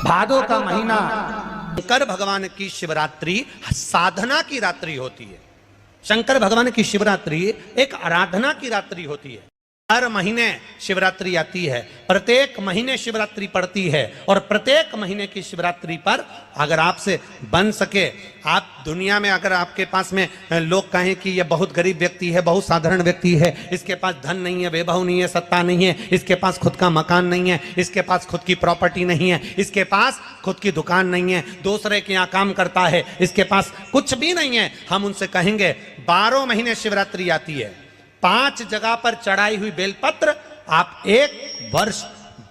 भादो का महीना शंकर भगवान की शिवरात्रि साधना की रात्रि होती है। शंकर भगवान की शिवरात्रि एक आराधना की रात्रि होती है। हर महीने शिवरात्रि आती है, प्रत्येक महीने शिवरात्रि पड़ती है और प्रत्येक महीने की शिवरात्रि पर अगर आपसे बन सके, आप दुनिया में अगर आपके पास में लोग कहें कि यह बहुत गरीब व्यक्ति है, बहुत साधारण व्यक्ति है, इसके पास धन नहीं है, वैभव नहीं है, सत्ता नहीं है, इसके पास खुद का मकान नहीं है, इसके पास खुद की प्रॉपर्टी नहीं है, इसके पास खुद की दुकान नहीं है, दूसरे के यहाँ काम करता है, इसके पास कुछ भी नहीं है, हम उनसे कहेंगे 12 महीने शिवरात्रि आती है, 5 जगह पर चढ़ाई हुई बेलपत्र, आप एक वर्ष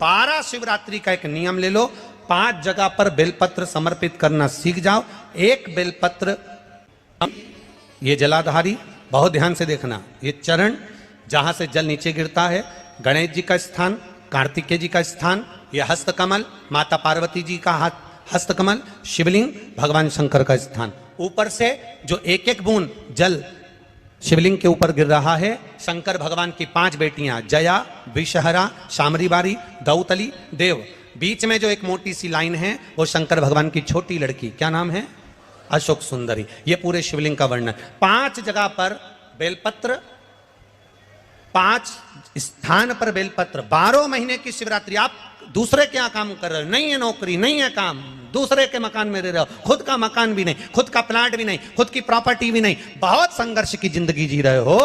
12 शिवरात्रि का एक नियम ले लो, 5 जगह पर बेलपत्र समर्पित करना सीख जाओ। एक बेलपत्र, ये जलाधारी, बहुत ध्यान से देखना, ये चरण जहां से जल नीचे गिरता है, गणेश जी का स्थान, कार्तिकेय जी का स्थान, यह हस्तकमल, माता पार्वती जी का हाथ हस्तकमल, शिवलिंग, भगवान शंकर का स्थान। ऊपर से जो एक एक बूंद जल शिवलिंग के ऊपर गिर रहा है, शंकर भगवान की 5 बेटियां, जया, विषहरा, शामरीबारी, दौतली, देव। बीच में जो एक मोटी सी लाइन है वो शंकर भगवान की छोटी लड़की, क्या नाम है? अशोक सुंदरी। ये पूरे शिवलिंग का वर्णन। 5 जगह पर बेलपत्र, 5 स्थान पर बेलपत्र, 12 महीने की शिवरात्रि। आप दूसरे के यहाँ काम कर रहे हो, नहीं है नौकरी, नहीं है काम, दूसरे के मकान में रह रहे हो, खुद का मकान भी नहीं, खुद का प्लाट भी नहीं, खुद की प्रॉपर्टी भी नहीं, बहुत संघर्ष की जिंदगी जी रहे हो,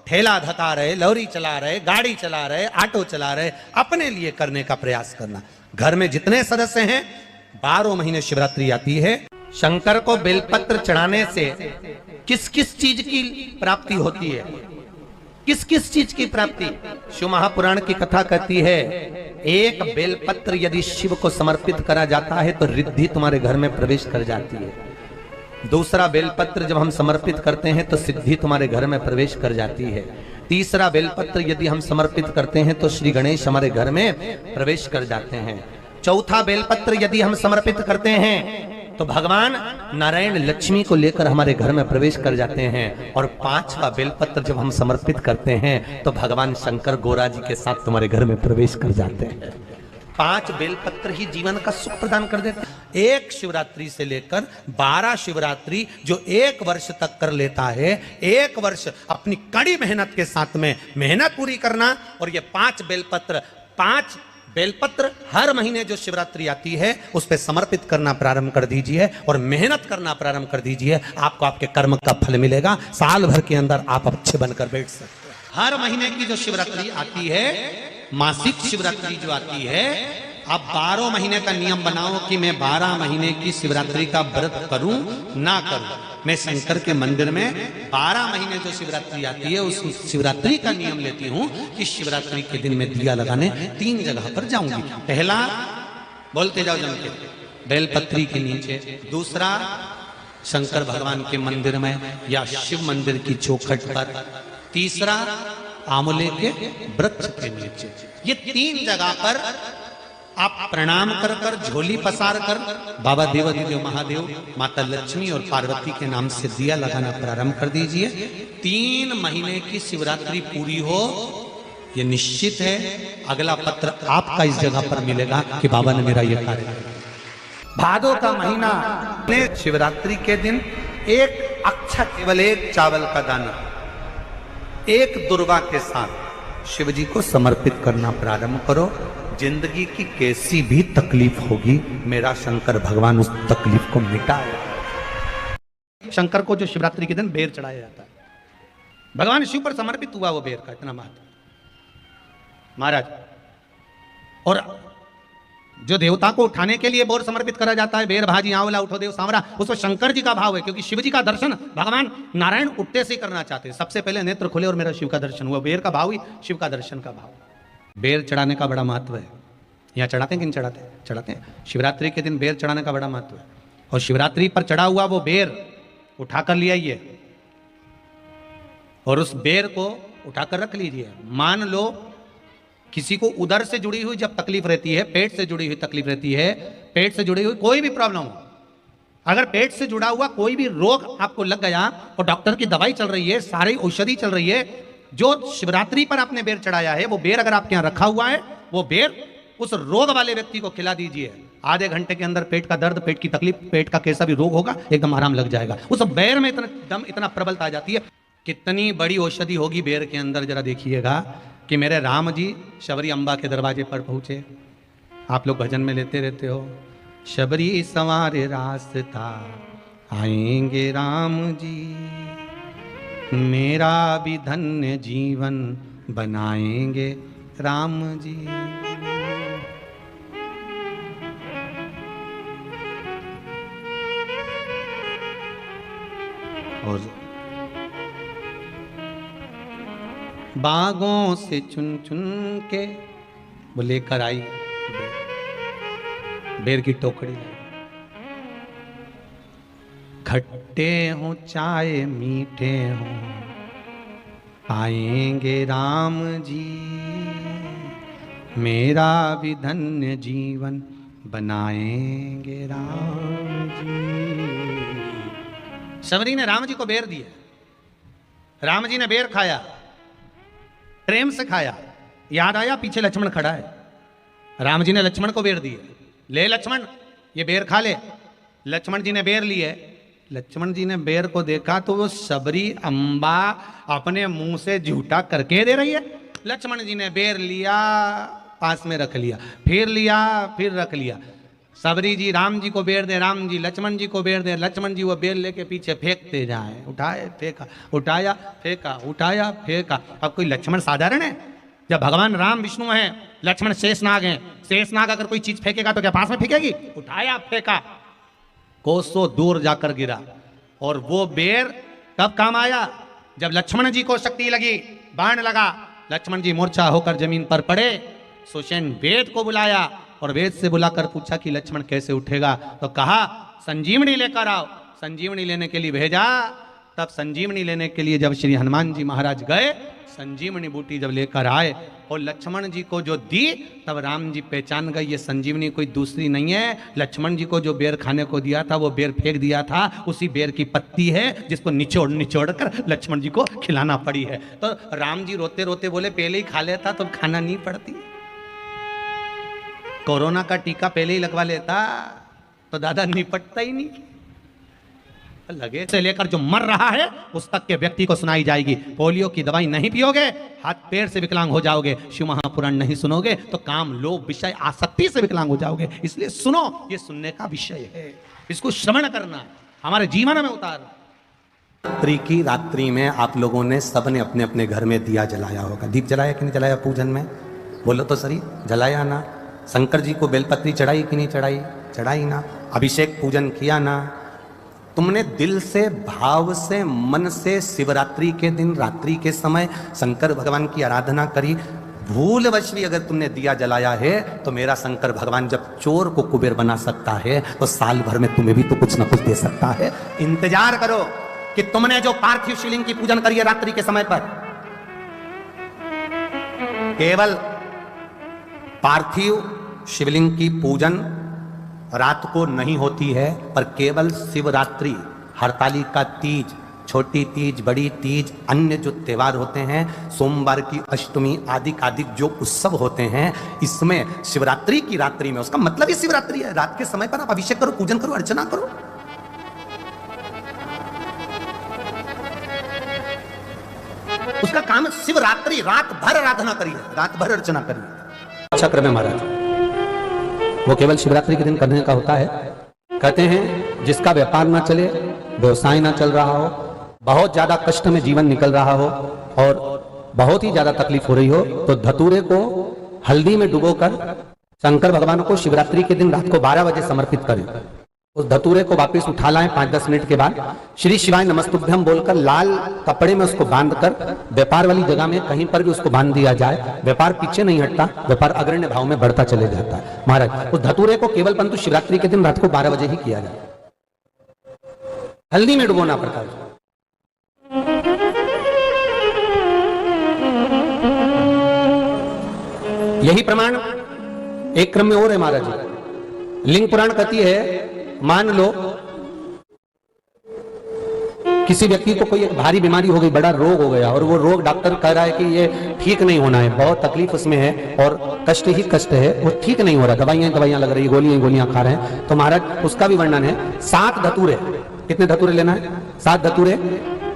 ठेला धका रहे, लॉरी चला रहे, गाड़ी चला रहे, ऑटो चला रहे, अपने लिए करने का प्रयास करना। घर में जितने सदस्य हैं, 12 महीने शिवरात्रि आती है। शंकर को बेलपत्र चढ़ाने से किस किस चीज की प्राप्ति होती है? किस किस चीज की प्राप्ति? शिव महापुराण की कथा कहती है, एक बेलपत्र यदि शिव को समर्पित करा जाता है तो रिद्धि तुम्हारे घर में प्रवेश कर जाती है। दूसरा बेलपत्र जब हम समर्पित करते हैं तो सिद्धि तुम्हारे घर में प्रवेश कर जाती है। तीसरा बेलपत्र यदि हम समर्पित करते हैं तो श्री गणेश हमारे घर में प्रवेश कर जाते हैं। चौथा बेलपत्र यदि हम समर्पित करते हैं तो भगवान नारायण लक्ष्मी को लेकर हमारे घर में प्रवेश कर जाते हैं। और 5वां बेलपत्र जब हम समर्पित करते हैं तो भगवान शंकर गोरा जी के साथ तुम्हारे घर में प्रवेश कर जाते हैं। 5 बेलपत्र ही जीवन का सुख प्रदान कर देते हैं। एक शिवरात्रि से लेकर 12 शिवरात्रि जो 1 वर्ष तक कर लेता है, 1 वर्ष अपनी कड़ी मेहनत के साथ में मेहनत पूरी करना। और ये 5 बेलपत्र हर महीने जो शिवरात्रि आती है उस पर समर्पित करना प्रारंभ कर दीजिए और मेहनत करना प्रारंभ कर दीजिए। आपको आपके कर्म का फल मिलेगा। साल भर के अंदर आप अच्छे बनकर बैठ सकते हैं। हर महीने की जो शिवरात्रि आती है, मासिक शिवरात्रि जो आती है, आप 12 महीने का नियम बनाओ कि मैं 12 महीने की शिवरात्रि का व्रत करूं ना करूं। मैं शंकर के मंदिर में 12 महीने जो शिवरात्रि आती है उस शिवरात्रि का नियम लेती हूं कि शिवरात्रि के दिन मैं दिया लगाने 3 जगह पर जाऊंगी। पहला, बोलते जाओ जम के, बेलपत्री के नीचे। दूसरा, शंकर भगवान के मंदिर में या शिव मंदिर की चौखट पर। तीसरा, आंवले के वृक्ष के नीचे। ये 3 जगह पर आप प्रणाम कर कर, झोली पसार कर बाबा देवाधिदेव महादेव, माता लक्ष्मी और पार्वती के नाम से दिया लगाना प्रारंभ कर दीजिए। 3 महीने की शिवरात्रि पूरी हो, ये निश्चित है अगला पत्र आपका इस जगह पर मिलेगा कि बाबा ने मेरा यह कार्य किया। भादो का महीना, शिवरात्रि के दिन एक अक्षत, केवल 1 चावल का दाना, 1 दुर्वा के साथ शिव जी को समर्पित करना प्रारंभ करो। जिंदगी की कैसी भी तकलीफ होगी, मेरा शंकर भगवान उस तकलीफ को मिटाएगा। शंकर को जो शिवरात्रि के दिन बेर चढ़ाया जाता है, भगवान शिव पर समर्पित हुआ वो बेर का इतना महत्व महाराज। और जो देवता को उठाने के लिए बोर समर्पित करा जाता है, बेर भाजी आंवला उठो देव सांवरा, उसमें शंकर जी का भाव है, क्योंकि शिव जी का दर्शन भगवान नारायण उठते से करना चाहते हैं। सबसे पहले नेत्र खुले और मेरा शिव का दर्शन हुआ। बेर का भाव ही शिव का दर्शन का भाव। बेर चढ़ाने का बड़ा महत्व है। यहाँ चढ़ाते हैं कि नहीं चढ़ाते? चढ़ाते हैं। शिवरात्रि के दिन बेर चढ़ाने का बड़ा महत्व है। और शिवरात्रि पर चढ़ा हुआ वो बेर उठाकर ले आइए और उस बेर को उठाकर रख लीजिए। मान लो किसी को उदर से जुड़ी हुई जब तकलीफ रहती है, पेट से जुड़ी हुई तकलीफ रहती है, पेट से जुड़ी हुई कोई भी प्रॉब्लम हो, अगर पेट से जुड़ा हुआ कोई भी रोग आपको लग गया और डॉक्टर की दवाई चल रही है, सारी औषधि चल रही है, जो शिवरात्रि पर आपने बेर चढ़ाया है वो बेर अगर आपके यहाँ रखा हुआ है, वो बेर उस रोग वाले व्यक्ति को खिला दीजिए। आधे घंटे के अंदर पेट का दर्द, पेट की तकलीफ, पेट का कैसा भी रोग होगा एकदम आराम लग जाएगा। उस बेर में इतना दम, इतना प्रबलता आ जाती है। कितनी बड़ी औषधि होगी बेर के अंदर, जरा देखिएगा कि मेरे राम जी शबरी अम्बा के दरवाजे पर पहुंचे। आप लोग भजन में लेते रहते हो, शबरी सवारे रास्ता आएंगे राम जी, मेरा भी धन्य जीवन बनाएंगे राम जी। और बागों से चुन चुन के वो लेकर आई बेर की टोकरी। खट्टे हो चाहे मीठे हो आएंगे राम जी, मेरा भी धन्य जीवन बनाएंगे राम जी। शबरी ने राम जी को बेर दिया, राम जी ने बेर खाया, प्रेम से खाया। याद आया पीछे लक्ष्मण खड़ा है, राम जी ने लक्ष्मण को बेर दिए, ले लक्ष्मण ये बेर खा ले। लक्ष्मण जी ने बेर लिए, लक्ष्मण जी ने बेर को देखा तो वो शबरी अम्बा अपने मुंह से झूठा करके दे रही है। लक्ष्मण जी ने बेर लिया, पास में रख लिया, फिर लिया, फिर रख लिया। शबरी जी राम जी को बेर दे, राम जी लक्ष्मण जी को बेर दे, लक्ष्मण जी वो बेर लेके पीछे फेंकते जाए, उठाए फेंका, उठाया फेंका, उठाया फेंका। अब कोई लक्ष्मण साधारण है? जब भगवान राम विष्णु हैं, लक्ष्मण शेषनाग हैं, शेषनाग अगर कोई चीज फेंकेगा तो क्या पास में फेंकेगी? उठाया फेंका, कोसों दूर जाकर गिरा। और वो बेर कब काम आया? जब लक्ष्मण जी को शक्ति लगी, बाण लगा, लक्ष्मण जी मूर्छा होकर जमीन पर पड़े। सुषेण वेद को बुलाया और वेद से बुलाकर पूछा कि लक्ष्मण कैसे उठेगा? तो कहा संजीवनी लेकर आओ। संजीवनी लेने के लिए भेजा। तब संजीवनी लेने के लिए जब श्री हनुमान जी महाराज गए, संजीवनी बूटी जब लेकर आए और लक्ष्मण जी को जो दी, तब राम जी पहचान गए ये संजीवनी कोई दूसरी नहीं है। लक्ष्मण जी को जो बेर खाने को दिया था वो बेर फेंक दिया था, उसी बेर की पत्ती है जिसको निचोड़ निचोड़ कर लक्ष्मण जी को खिलाना पड़ी है। तो राम जी रोते रोते बोले पहले ही खा लेता तो खाना नहीं पड़ती। कोरोना का टीका पहले ही लगवा लेता तो दादा निपटता ही नहीं। लगे से लेकर जो मर रहा है उस तक के व्यक्ति को सुनाई जाएगी। पोलियो की दवाई नहीं पियोगे, हाथ पैर से विकलांग हो जाओगे। शिव महापुराण नहीं सुनोगे तो काम, लोभ, विषय, आसक्ति से विकलांग हो जाओगे। इसलिए सुनो, ये सुनने का विषय है, इसको श्रवण करना, हमारे जीवन में उतारना। रात्रि की रात्रि में आप लोगों ने सबने अपने अपने घर में दिया जलाया होगा। दीप जलाया कि नहीं जलाया? पूजन में बोलो तो सही, जलाया ना? शंकर जी को बेलपत्री चढ़ाई कि नहीं चढ़ाई? चढ़ाई ना? अभिषेक पूजन किया ना? तुमने दिल से, भाव से, मन से शिवरात्रि के दिन, रात्रि के समय शंकर भगवान की आराधना करी। भूलवश भी अगर तुमने दिया जलाया है तो मेरा शंकर भगवान जब चोर को कुबेर बना सकता है तो साल भर में तुम्हें भी तो कुछ ना कुछ दे सकता है। इंतजार करो कि तुमने जो पार्थिव शिवलिंग की पूजन करी है रात्रि के समय पर, केवल पार्थिव शिवलिंग की पूजन रात को नहीं होती है, पर केवल शिवरात्रि, हरतालिका तीज, छोटी तीज, बड़ी तीज, अन्य जो त्योहार होते हैं, सोमवार की अष्टमी आदि आदि जो उत्सव होते हैं, इसमें शिवरात्रि की रात्रि में, उसका मतलब ही शिवरात्रि है। रात के समय पर आप अभिषेक करो, पूजन करो, अर्चना करो। उसका काम शिवरात्रि, रात भर आराधना करिए, रात भर अर्चना करिए। अच्छा क्रम है महाराज, वो केवल शिवरात्रि के दिन करने का होता है। कहते हैं जिसका व्यापार ना चले, व्यवसाय ना चल रहा हो, बहुत ज्यादा कष्ट में जीवन निकल रहा हो और बहुत ही ज्यादा तकलीफ हो रही हो, तो धतूरे को हल्दी में डुबोकर शंकर भगवान को शिवरात्रि के दिन रात को 12 बजे समर्पित करें। उस धतूरे को वापस उठा लाएं 5-10 मिनट के बाद, श्री शिवाय नमस्तुभ्यम बोलकर लाल कपड़े में उसको बांधकर व्यापार वाली जगह में कहीं पर भी उसको बांध दिया जाए। व्यापार पीछे नहीं हटता, व्यापार अग्रण्य भाव में बढ़ता चले जाता है। महाराज उस धतूरे को केवल परंतु शिवरात्रि के दिन रात को 12 बजे ही किया जाए, हल्दी में डुबोना पड़ता है। यही प्रमाण एक क्रम में और है महाराज जी। लिंग पुराण कहती है, मान लो किसी व्यक्ति को कोई एक भारी बीमारी हो गई, बड़ा रोग हो गया, और वो रोग डॉक्टर कह रहा है कि ये ठीक नहीं होना है, बहुत तकलीफ उसमें है और कष्ट ही कष्ट है, वो ठीक नहीं हो रहा, दवाइयां लग रही, गोलियां खा रहे हैं, तो महाराज उसका भी वर्णन है। 7 धतूरे, कितने धतूरे लेना है? 7 धतूरे।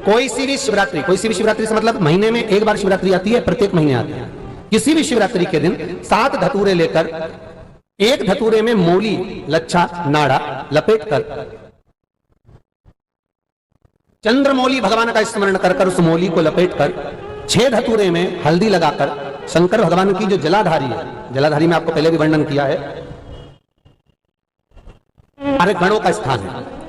कोई सी भी शिवरात्रि से मतलब महीने में एक बार शिवरात्रि आती है, प्रत्येक महीने आती है। किसी भी शिवरात्रि के दिन 7 धतूरे लेकर, एक धतूरे में मूली, लच्छा, नाड़ा लपेटकर, चंद्रमौली भगवान का स्मरण कर उस मौली को लपेटकर 6 धतूरे में हल्दी लगाकर शंकर भगवान की जो जलाधारी है, जलाधारी में आपको पहले भी वर्णन किया है, हमारे गणों का स्थान है।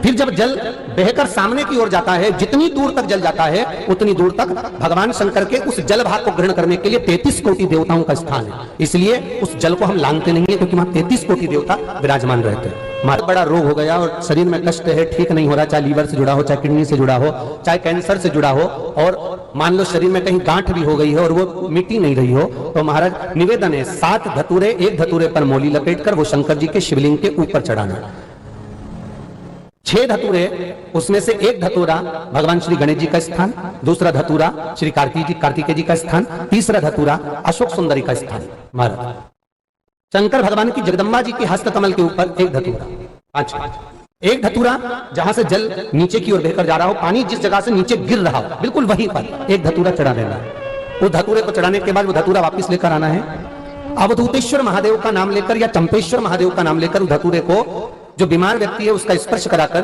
फिर जब जल बहकर सामने की ओर जाता है, जितनी दूर तक जल जाता है उतनी दूर तक भगवान शंकर के उस जल भाग को ग्रहण करने के लिए 33 कोटि देवताओं का स्थान है। इसलिए उस जल को हम लांघते नहीं है, क्योंकि वहां 33 कोटि देवता विराजमान रहते हैं। हमारा बड़ा रोग हो गया और शरीर में कष्ट है, ठीक नहीं हो रहा, चाहे लीवर से जुड़ा हो, चाहे किडनी से जुड़ा हो, चाहे कैंसर से जुड़ा हो, और मान लो शरीर में कहीं गांठ भी हो गई है और वो मिट्टी नहीं रही हो, तो महाराज निवेदन है 7 धतूरे, एक धतूरे पर मौली लपेटकर वो शंकर जी के शिवलिंग के ऊपर चढ़ाना। 6 धतूरे, उसमें से एक धतूरा भगवान श्री गणेश जी का स्थान, दूसरा धतूरा श्री कार्तिकेय जी का स्थान, तीसरा धतूरा अशोक सुंदरी का स्थान। महाराज शंकर भगवान की जगदम्बा जी की हस्तकमल के ऊपर एक धतूरा, 5, एक धतूरा जहां से जल नीचे की ओर बहकर जा रहा हो, पानी जिस जगह से नीचे गिर रहा हो बिल्कुल वहीं पर एक धतूरा चढ़ा देना है। उस धतूरे को चढ़ाने के बाद वो धतूरा वापस लेकर आना है। अवधूतेश्वर महादेव का नाम लेकर या चंपेश्वर महादेव का नाम लेकर उस धतूरे को, जो बीमार व्यक्ति है उसका स्पर्श कराकर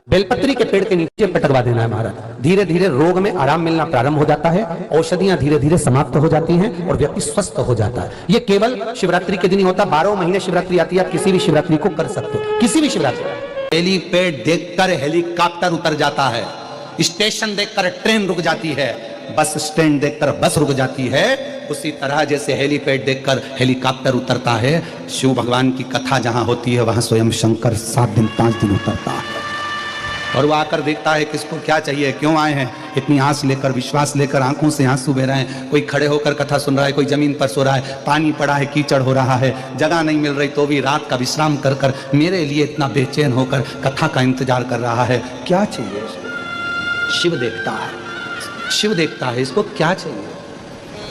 बेलपत्री के पेड़ के नीचे पटकवा देना है। महाराज धीरे धीरे रोग में आराम मिलना प्रारंभ हो जाता है, औषधियां धीरे धीरे समाप्त हो जाती हैं और व्यक्ति स्वस्थ हो जाता है। ये केवल शिवरात्रि के दिन ही होता, 12 महीने शिवरात्रि आती है, आप किसी भी शिवरात्रि को कर सकते हो, किसी भी शिवरात्रि। हेलीपैड देखकर हेलीकॉप्टर उतर जाता है, स्टेशन देखकर ट्रेन रुक जाती है, बस स्टैंड देखकर बस रुक जाती है, उसी तरह जैसे हेलीपैड देखकर हेलीकॉप्टर उतरता है, शिव भगवान की कथा जहां होती है वहां स्वयं शंकर 7 दिन 5 दिन उतरता है और वो आकर देखता है किसको क्या चाहिए, क्यों आए हैं, इतनी आस लेकर, विश्वास लेकर, आंखों से आंसू बह रहे हैं, कोई खड़े होकर कथा सुन रहा है, कोई जमीन पर सो रहा है, पानी पड़ा है, कीचड़ हो रहा है, जगह नहीं मिल रही तो भी रात का विश्राम कर कर मेरे लिए इतना बेचैन होकर कथा का इंतजार कर रहा है, क्या चाहिए? शिव देखता है, शिव देखता है, इसको क्या चाहिए?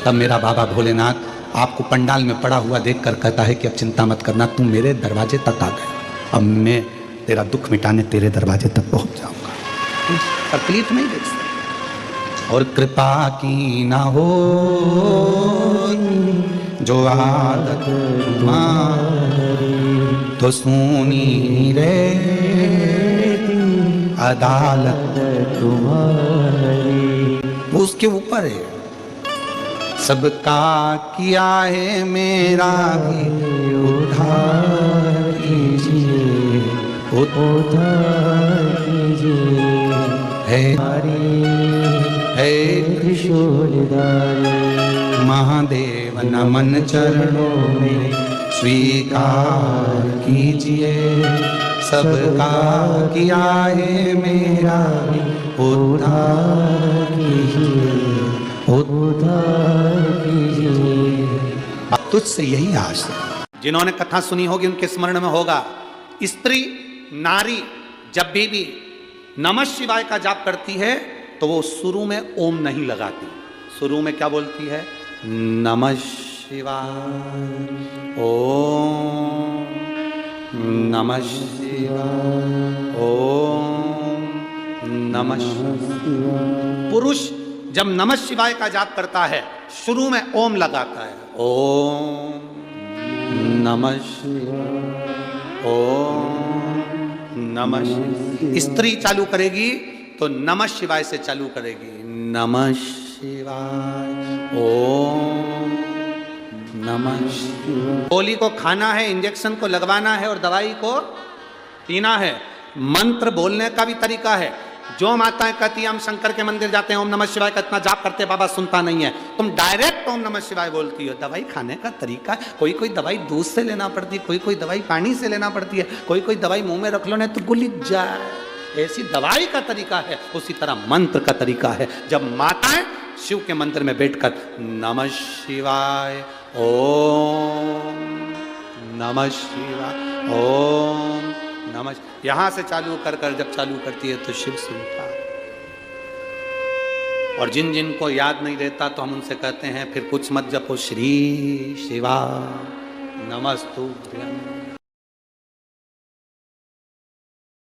तब मेरा बाबा भोलेनाथ आपको पंडाल में पड़ा हुआ देखकर कहता है कि अब चिंता मत करना, तुम मेरे दरवाजे तक आ गए, अब मैं तेरा दुख मिटाने तेरे दरवाजे तक पहुंच जाऊंगा, तकलीफ नहीं देख सकता। और कृपा की ना हो जो आदत तो सुनी रे अदालत तुम्हारी, उसके ऊपर है। सबका किया है मेरा भी उद्धार कीजिए, उद्धार कीजिए, है त्रिशूलधारी महादेव नमन चरणों में स्वीकार कीजिए, सबका किया है मेरा भी उद्धार कीजिए, उद्धार कीजिए। तुझसे यही आश है। जिन्होंने कथा सुनी होगी उनके स्मरण में होगा, स्त्री नारी जब भी नमः शिवाय का जाप करती है तो वो शुरू में ओम नहीं लगाती, शुरू में क्या बोलती है? नमः शिवाय ओम नमः शिवाय ओम नमः शिवाय। पुरुष जब नमः शिवाय का जाप करता है शुरू में ओम लगाता है, ओम नमः शिवाय ओम नमः शिवाय। स्त्री चालू करेगी तो नमः शिवाय से चालू करेगी, नमः शिवाय ओम नमः शिवाय। गोली को खाना है, इंजेक्शन को लगवाना है और दवाई को पीना है। मंत्र बोलने का भी तरीका है। जो माताएं कहती है हम शंकर के मंदिर जाते हैं, ओम नमः शिवाय का इतना जाप करते, बाबा सुनता नहीं है, तुम डायरेक्ट ओम नमः शिवाय बोलती हो। दवाई खाने का तरीका है, कोई कोई दवाई दूध से लेना पड़ती है, कोई कोई दवाई पानी से लेना पड़ती है, कोई कोई दवाई मुंह में रख लो नहीं तो गुलिच जाए, ऐसी दवाई का तरीका है। उसी तरह मंत्र का तरीका है। जब माताएं शिव के मंदिर में बैठकर नमः शिवाय ओम नमः शिवाय ओम नमः, यहां से चालू कर कर जब चालू करती है तो शिव सुनता है। और जिन जिन को याद नहीं रहता तो हम उनसे कहते हैं फिर कुछ मत जपो, श्री शिवा नमस्तुभ्यं।